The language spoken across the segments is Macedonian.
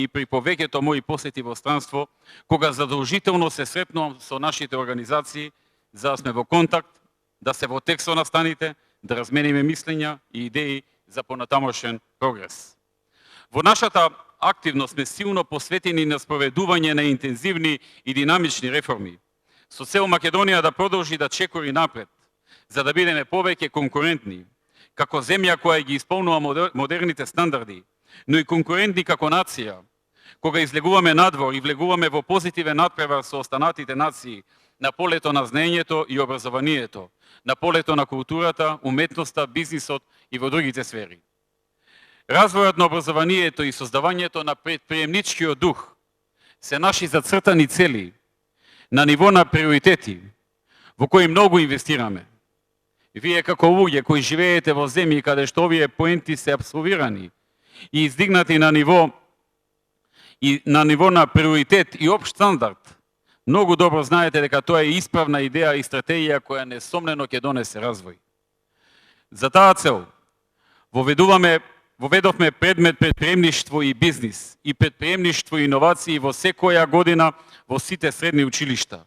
и при повеќето мои посети во странство, кога задолжително се сретнувам со нашите организации, за да сме во контакт, да се во текст со настаните, да размениме мислења и идеи за понатамошен прогрес. Во нашата активност сме силно посветени на спроведување на интензивни и динамични реформи, со цел Македонија да продолжи да чекори напред, за да бидеме повеќе конкурентни, како земја која ги исполнува модерните стандарди, но и конкурентни како нација, кога излегуваме надвор и влегуваме во позитивен надпревар со останатите нации на полето на знаењето и образованието, на полето на културата, уметноста, бизнисот и во другите сфери. Развојот на образованието и создавањето на предприемничкиот дух се наши зацртани цели на ниво на приоритети во кои многу инвестираме. Вие како луѓе кои живеете во земји каде што овие поенти се абсолвирани и издигнати на ниво на приоритет и општ стандард, многу добро знаете дека тоа е исправна идеја и стратегија која несомнено ќе донесе развој. За таа цел воведовме предмет предприемништво и бизнис и предприемништво и иновации во секоја година во сите средни училишта.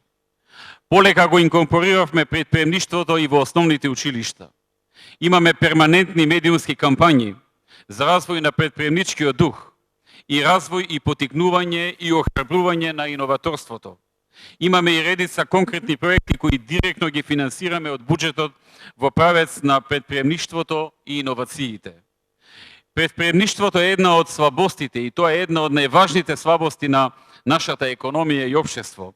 Полека го инкорпориравме предприемништвото и во основните училишта. Имаме перманентни медиумски кампањи за развој на предприемничкиот дух и развој и потикнување и охрабрување на иноваторството. Имаме и редица конкретни проекти кои директно ги финансираме од буџетот во правец на предприемништвото и иновациите. Предприемништвото е една од слабостите и тоа е една од најважните слабости на нашата економија и општество,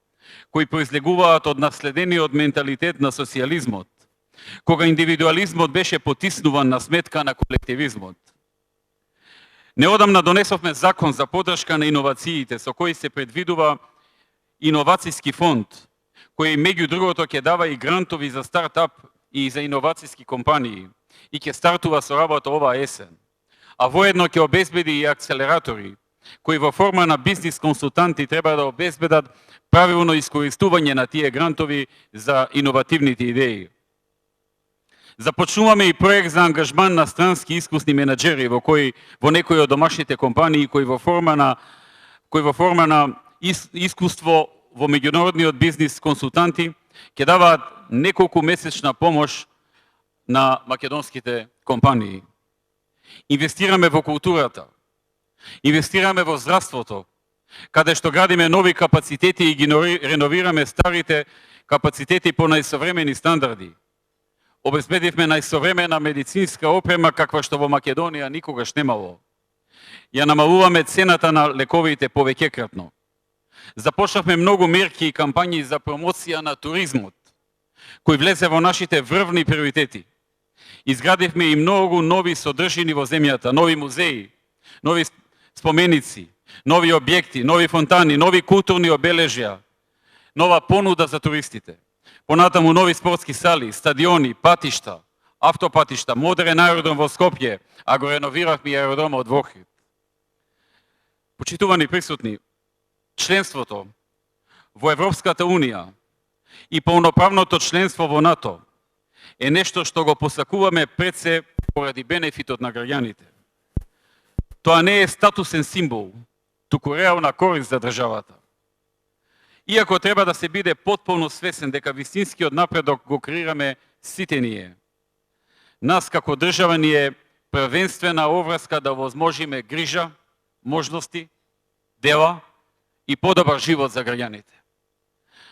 кои произлегуваат од наследениот менталитет на социјализмот, кога индивидуализмот беше потиснуван на сметка на колективизмот. Неодамна донесовме закон за поддршка на иновациите, со кој се предвидува иновацијски фонд, кој меѓу другото ќе дава и грантови за стартап и за иновацијски компании и ќе стартува со работа оваа есен. А воедно ќе обезбеди и акселератори, кои во форма на бизнис консултанти треба да обезбедат правилно искористување на тие грантови за иновативните идеи. Започнуваме и проект за ангажман на странски искусни менаџери во некои од домашните компании кои во форма на искуство во меѓународниот бизнис консултанти ќе даваат неколку месечна помош на македонските компании. Инвестираме во културата, инвестираме во здравството, каде што градиме нови капацитети и ги реновираме старите капацитети по најсовремени стандарди. Обезбедивме најсовремена медицинска опрема каква што во Македонија никогаш немало. Ја намалуваме цената на лековите повеќекратно. Започнавме многу мерки и кампањи за промоција на туризмот, кој влезе во нашите врвни приоритети. Изградивме и многу нови содржини во земјата, нови музеи, нови споменици, нови објекти, нови фонтани, нови културни обележја, нова понуда за туристите. Понатаму нови спортски сали, стадиони, патишта, автопатишта, модерен аеродром во Скопје, а го реновиравме и аеродромот во Охрид. Почитувани присутни, членството во Европската Унија и полноправното членство во НАТО е нешто што го посакуваме пред се поради бенефитот на граѓаните. Тоа не е статусен символ, туку реална корист за државата. Иако треба да се биде потполно свесен дека вистинскиот напредок го креираме сите ние. Нас како држава ни е првенствена оврска да возможиме грижа, можности, дела и подобар живот за граѓаните.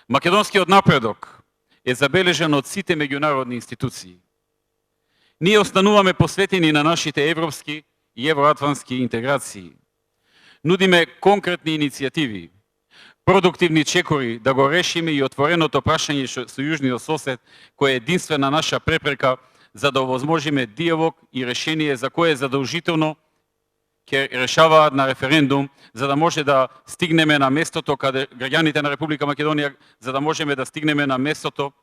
Македонскиот напредок е забележен од сите меѓународни институции. Ние остануваме посветени на нашите европски и евроатлантски интеграции. Нудиме конкретни иницијативи, продуктивни чекори да го решиме и отвореното прашање со јужниот сосед, кој е единствена наша препрека за да овозможиме диалог и решение за кое задолжително ќе решаваат на референдум, за да може да стигнеме на местото каде граѓаните на Република Македонија, за да можеме да стигнеме на местото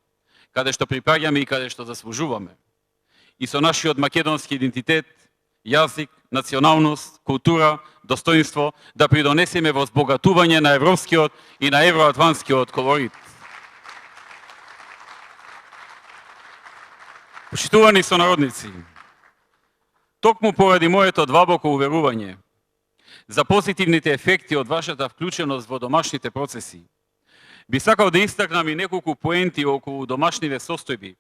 каде што припаѓаме и каде што заслужуваме. И со нашиот македонски идентитет, јазик, националност, култура, достоинство да придонесеме во збогатување на европскиот и на евроатлантскиот колорит. Почитувани сонародници, токму поради моето длабоко уверување, за позитивните ефекти од вашата вклученост во домашните процеси. Би сакал да истакнам и неколку поенти околу домашниве состојби,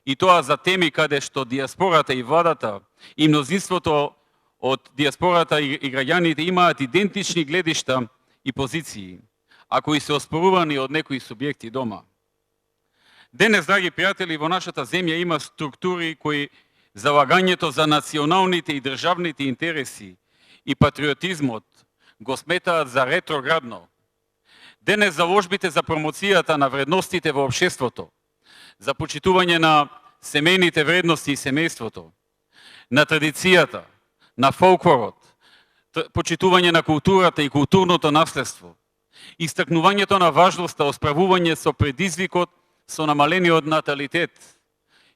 и тоа за теми каде што диаспората и владата и мнозинството од диаспората и граѓаните имаат идентични гледишта и позиции, а кои се оспорувани од некои субјекти дома. Денес, драги пријатели, во нашата земја има структури кои залагањето за националните и државните интереси и патриотизмот го сметаат за ретроградно. Денес заложбите за промоцијата на вредностите во општеството, за почитување на семејните вредности и семејството, на традицијата, на фолклорот, почитување на културата и културното наследство, истакнувањето на важноста осправување со предизвикот со намалениот наталитет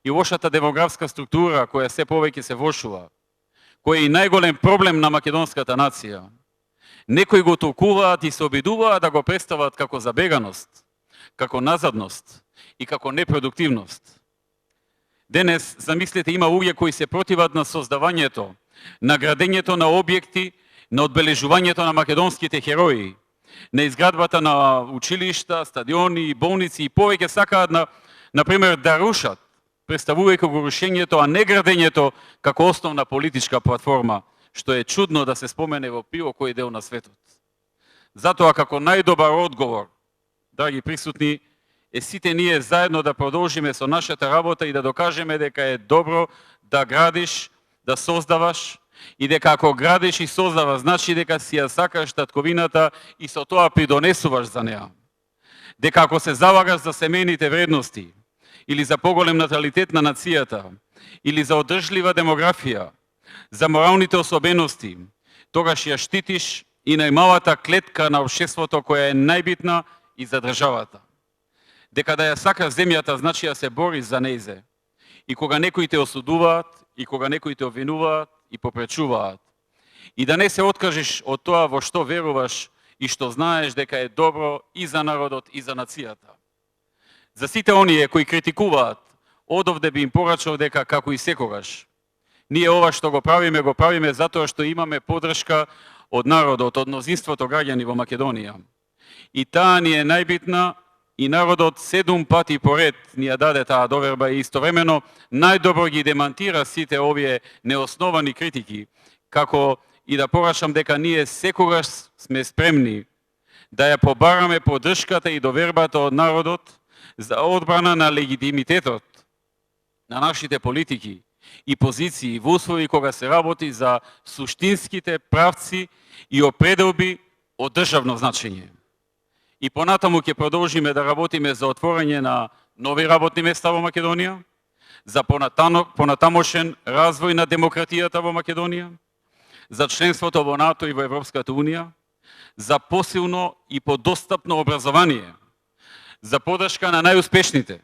и лошата демографска структура која се повеќе се влошува, кој е и најголем проблем на македонската нација. Некои го толкуваат и се обидуваат да го представат како забеганост, како назадност и како непродуктивност. Денес, замислете, има луѓе кои се противат на создавањето, на градењето на објекти, на одбележувањето на македонските херои, на изградбата на училишта, стадиони, болници и повеќе сакаат например да рушат, представувајќи го рушењето, а не градењето како основна политичка платформа, што е чудно да се спомене во било кој дел на светот. Затоа како најдобар одговор, драги присутни, е сите ние заедно да продолжиме со нашата работа и да докажеме дека е добро да градиш, да создаваш, и дека ако градиш и создаваш, значи дека си ја сакаш татковината и со тоа придонесуваш за неа. Дека ако се залагаш за семејните вредности, или за поголем наталитет на нацијата, или за одржлива демографија, за моралните особености, тогаш ја штитиш и најмалата клетка на општеството која е најбитна и за државата. Дека да ја сакаш земјата, значи ја се бориш за нејзе. И кога некои те осудуваат, и кога некои те обвинуваат и попречуваат. И да не се откажеш од тоа во што веруваш и што знаеш дека е добро и за народот и за нацијата. За сите оние кои критикуваат, одовде би им порачал дека како и секогаш, ние ова што го правиме затоа што имаме поддршка од народот, од мнозинството граѓани во Македонија. И таа ни е најбитна и народот 7 пати поред ни ја даде таа доверба и истовремено најдобро ги демантира сите овие неосновани критики, како и да порачам дека ние секогаш сме спремни да ја побараме поддршката и довербата од народот за одбрана на легитимитетот на нашите политики и позиции во услови кога се работи за суштинските правци и определби од државно значење. И понатаму ќе продолжиме да работиме за отворање на нови работни места во Македонија, за понатамошен развој на демократијата во Македонија, за членството во НАТО и во Европската Унија, за посилно и подостапно образование, за поддршка на најуспешните,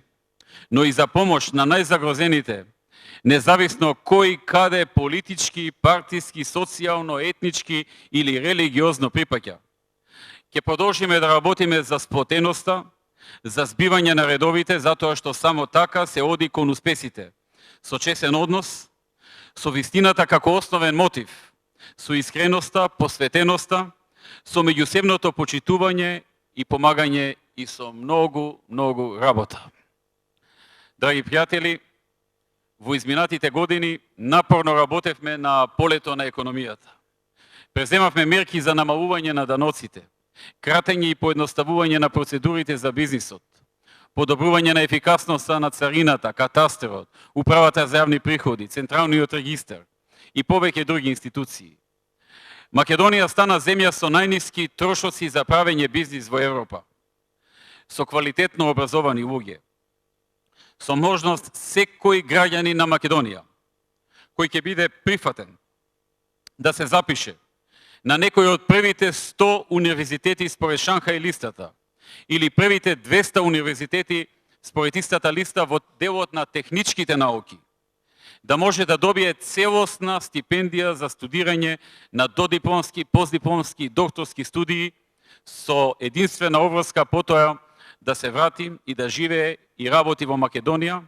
но и за помош на најзагрозените, независно кој каде политички, партиски, социјално, етнички или религиозно припаѓа. Ќе продолжиме да работиме за сплотеноста, за збивање на редовите, затоа што само така се оди кон успесите, со чесен однос, со вистината како основен мотив, со искреноста, посветеноста, со меѓусебното почитување и помагање и со многу работа. Драги пријатели, во изминатите години напорно работевме на полето на економијата. Преземавме мерки за намалување на даноците, кратење и поедноставување на процедурите за бизнисот, подобрување на ефикасноста на царината, катастерот, управата за јавни приходи, централниот регистар и повеќе други институции. Македонија стана земја со најниски трошоци за правење бизнис во Европа, со квалитетно образовани луѓе, со можност секој граѓанин на Македонија, кој ќе биде прифатен да се запише на некој од првите 100 универзитети според Шанхај листата или првите 200 универзитети според истата листа во делот на техничките науки, да може да добие целосна стипендија за студирање на додипломски, постдипломски и докторски студии со единствена обврска потоа да се врати и да живее и работи во Македонија,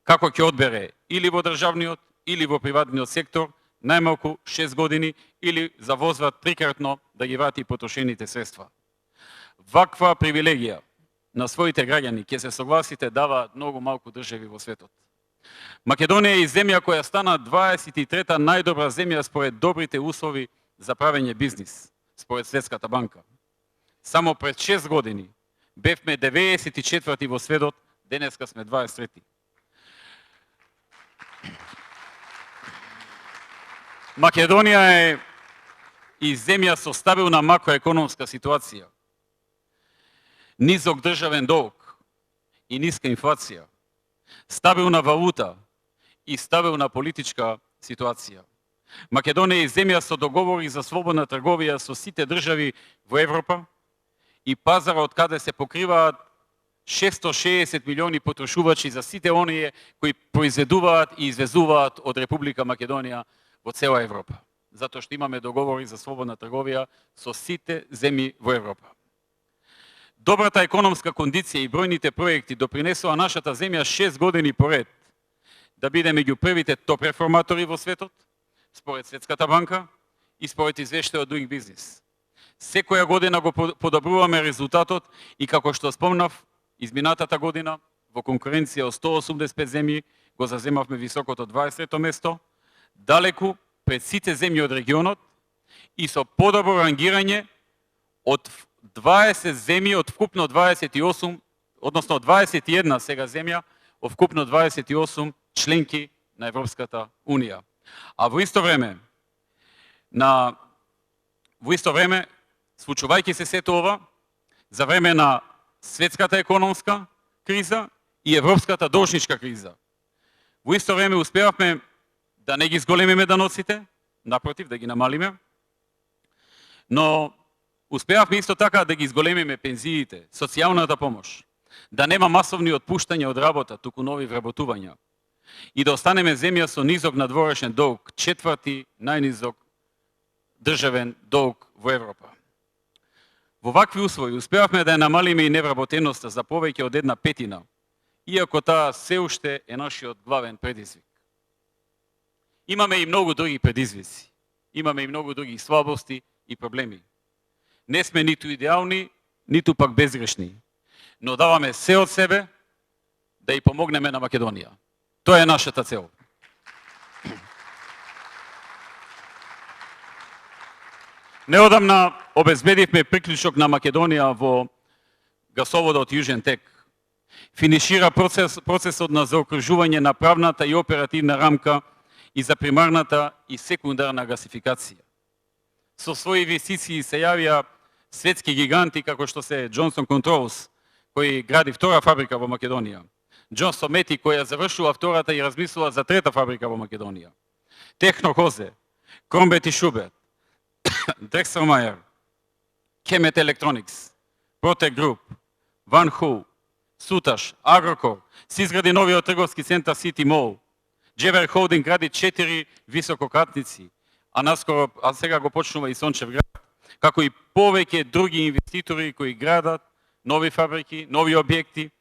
како ќе одбере или во државниот или во приватниот сектор, најмалку 6 години или завозват трикратно да ги врати потрошените средства. Ваква привилегија на своите граѓани, ќе се согласите, даваат многу малку држави во светот. Македонија е земја која стана 23-та најдобра земја според добрите услови за правење бизнис, според Светската банка. Само пред 6 години бевме 94-ти во светот, денеска сме 23-ти. Македонија е и земја со стабилна макроекономска ситуација, низок државен долг и ниска инфлација, стабилна валута и стабилна политичка ситуација. Македонија е земја со договори за слободна трговија со сите држави во Европа и пазара од каде се покриваат 660 милиони потрошувачи за сите оние кои произведуваат и извезуваат од Република Македонија во цела Европа. Затоа што имаме договори за слободна трговија со сите земји во Европа. Добрата економска кондиција и бројните проекти допринесоа нашата земја 6 години поред да биде меѓу првите топ реформатори во светот, според Светската банка и според извештајот Doing Business. Секоја година го подобруваме резултатот и како што спомнав, изминатата година во конкуренција од 185 земји го заземавме високото 20-то место, далеку пред сите земји од регионот и со подобро рангирање од 20 земји од вкупно 28, односно 21 сега земја, од вкупно 28 членки на Европската Унија. А во исто време, случувајќи се сето ова, за време на светската економска криза и европската должничка криза, во исто време успеавме да не ги зголемиме даноците, напротив, да ги намалиме, но успеавме исто така да ги зголемиме пензиите, социјалната помош, да нема масовни отпуштања од работа, туку нови вработувања, и да останеме земја со низок надворешен долг, четврти најнизок државен долг во Европа. Во вакви услови успеавме да ја намалиме и невработеноста за повеќе од 1/5, иако таа се уште е нашиот главен предизвик. Имаме и многу други предизвици, имаме и многу други слабости и проблеми. Не сме ниту идеални, ниту пак безгрешни, но даваме се од себе да ја помогнеме на Македонија. Тоа е нашата цел. Неодамна обезбедивме приклучок на Македонија во гасоводот Јужен тек. Финишира процесот на заокружување на правната и оперативна рамка и за примарната и секундарна гасификација. Со своји инвестиции се јавија светски гиганти како што се Johnson Controls, кој гради втора фабрика во Македонија, Johnson Matthey, која завршува втората и размислува за трета фабрика во Македонија, Техно Хозе, Кромбет и Шуберт, Дрекселмајер, Kemet Electronics, Protec Group, Van Hoo, Суташ, Агрокор, се изгради новиот трговски центар City Mall, Джевер Холдинг гради 4 високократници, а сега го почнува и Сончев град, како и повеќе други инвеститори кои градат нови фабрики, нови објекти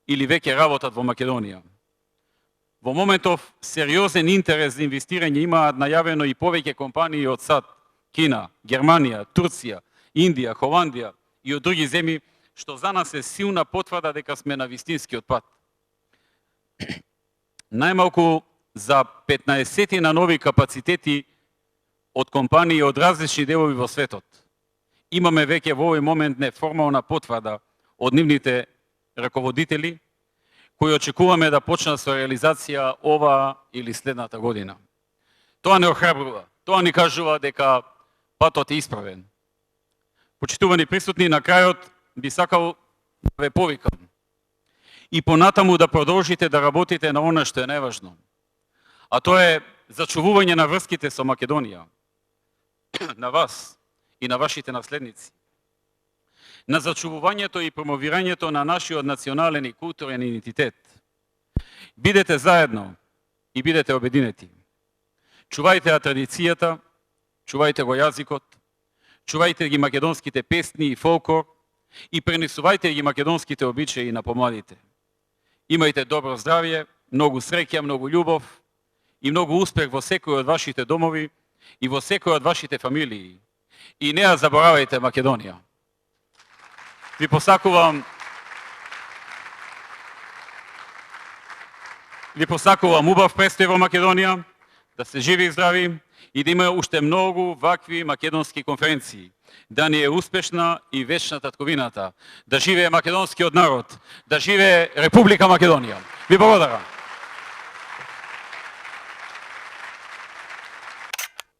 или веќе работат во Македонија. Во моментов сериозен интерес за инвестирање имаат најавено и повеќе компании од САД, Кина, Германија, Турција, Индија, Холандија и од други земји, што за нас е силна потврда дека сме на вистинскиот пат. Најмалку за 15 на нови капацитети од компании од различни делови во светот. Имаме веќе во овој момент неформална потврда од нивните раководители, кои очекуваме да почнат со реализација ова или следната година. Тоа не охрабрува, тоа ни кажува дека патот е исправен. Почитувани присутни, на крајот би сакал да ве повикам и понатаму да продолжите да работите на она што е најважно, а тоа е зачувување на врските со Македонија, на вас и на вашите наследници, на зачувувањето и промовирањето на нашиот национален и културен идентитет. Бидете заедно и бидете обединети. Чувајте ја традицијата, чувајте го јазикот, чувајте ги македонските песни и фолклор и пренесувајте ги македонските обичаи на помладите. Имајте добро здравје, многу среќа, многу љубов и многу успех во секој од вашите домови и во секој од вашите фамилии. И не ја заборавајте Македонија. Ви посакувам убав престој во Македонија, да се живи и здрави и да има уште многу вакви македонски конференции. Да ни е успешна и вечна татковината. Да живее македонскиот народ. Да живее Република Македонија. Ви благодарам.